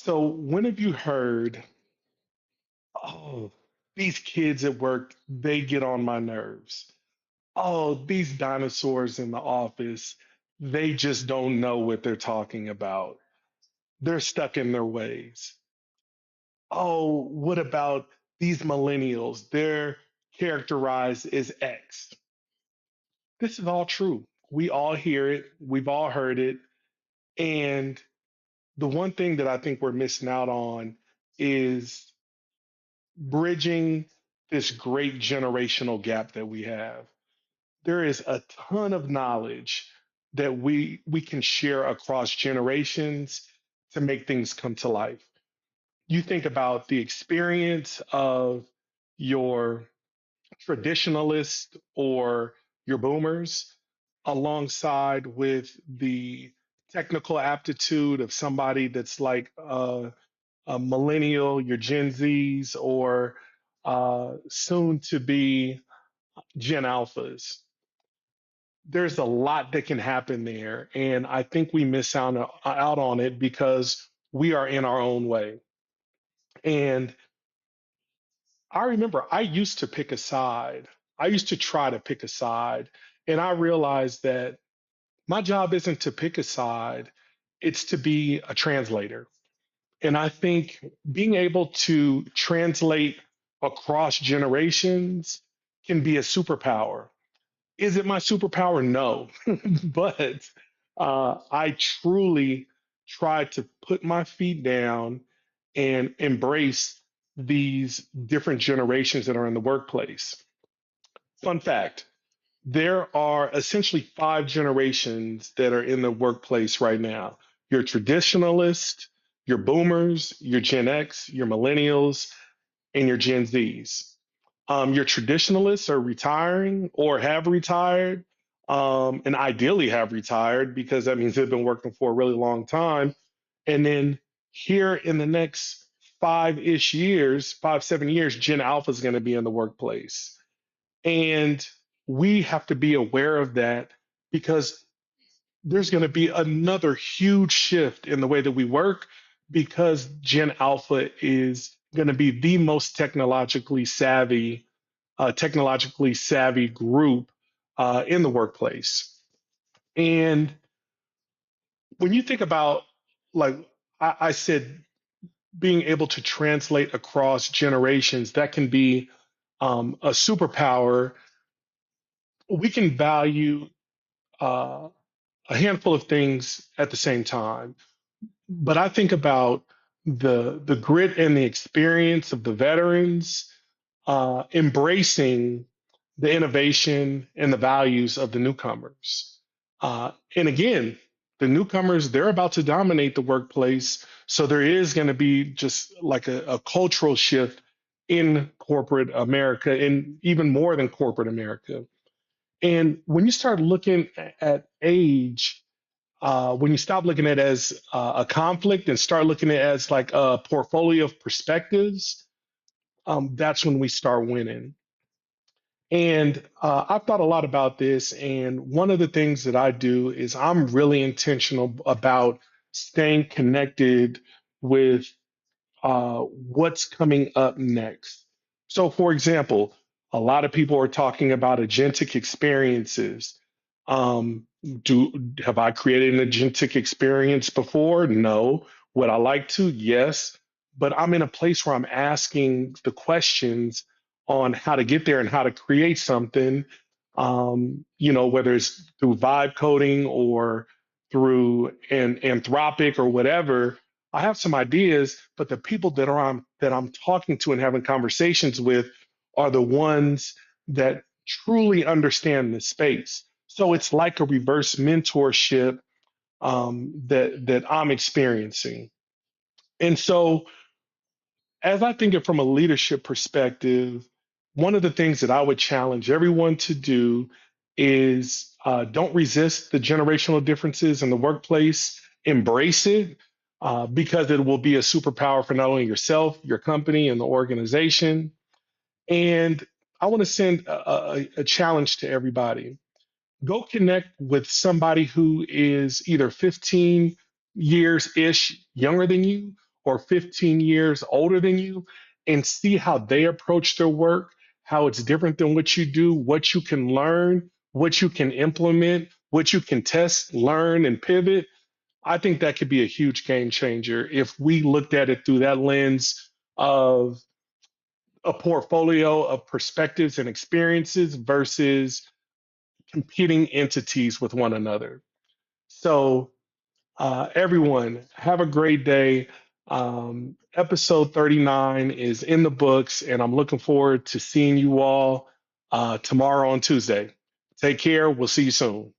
So, when have you heard, oh, these kids at work, they get on my nerves. Oh, these dinosaurs in the office, they just don't know what they're talking about. They're stuck in their ways. Oh, what about these millennials? They're characterized as X. This is all true. We all hear it, we've all heard it. And the one thing that I think we're missing out on is bridging this great generational gap that we have. There is a ton of knowledge that we can share across generations to make things come to life. You think about the experience of your traditionalists or your boomers alongside with the technical aptitude of somebody that's like a millennial, your Gen Zs, or soon to be Gen Alphas. There's a lot that can happen there. And I think we miss out on it because we are in our own way. And I remember I used to pick a side. I used to try to pick a side. And I realized that my job isn't to pick a side, it's to be a translator. And I think being able to translate across generations can be a superpower. Is it my superpower? No. But I truly try to put my feet down and embrace these different generations that are in the workplace. Fun fact, there are essentially five generations that are in the workplace right now: your traditionalists, your boomers, your Gen X, your millennials, and your Gen Zs. Your traditionalists are retiring or have retired, and ideally have retired because that means they've been working for a really long time. And then here in the next 5-ish years, 5, 7 years, Gen Alpha is going to be in the workplace. And we have to be aware of that because there's going to be another huge shift in the way that we work because Gen Alpha is going to be the most technologically savvy group in the workplace. And when you think about, like I said, being able to translate across generations, that can be a superpower. We can value uh, a handful of things at the same time. But I think about the grit and the experience of the veterans embracing the innovation and the values of the newcomers. And again, the newcomers, they're about to dominate the workplace. So there is going to be just like a cultural shift in corporate America and even more than corporate America. And when you start looking at age, when you stop looking at it as a conflict and start looking at it as like a portfolio of perspectives, that's when we start winning. And I've thought a lot about this. And one of the things that I do is I'm really intentional about staying connected with what's coming up next. So, for example, a lot of people are talking about agentic experiences. Do have I created an agentic experience before? No. Would I like to? Yes. But I'm in a place where I'm asking the questions on how to get there and how to create something. Whether it's through vibe coding or through an Anthropic or whatever, I have some ideas, but the people that I'm talking to and having conversations with are the ones that truly understand the space. So it's like a reverse mentorship that I'm experiencing. And so, as I think it from a leadership perspective, one of the things that I would challenge everyone to do is don't resist the generational differences in the workplace. Embrace it because it will be a superpower for not only yourself, your company, and the organization. And I want to send a challenge to everybody. Go connect with somebody who is either 15 years ish younger than you or 15 years older than you and see how they approach their work, how it's different than what you do, what you can learn, what you can implement, what you can test, learn, and pivot. I think that could be a huge game changer if we looked at it through that lens of a portfolio of perspectives and experiences versus competing entities with one another. So, everyone, have a great day. Episode 39 is in the books, and I'm looking forward to seeing you all tomorrow on Tuesday. Take care. We'll see you soon.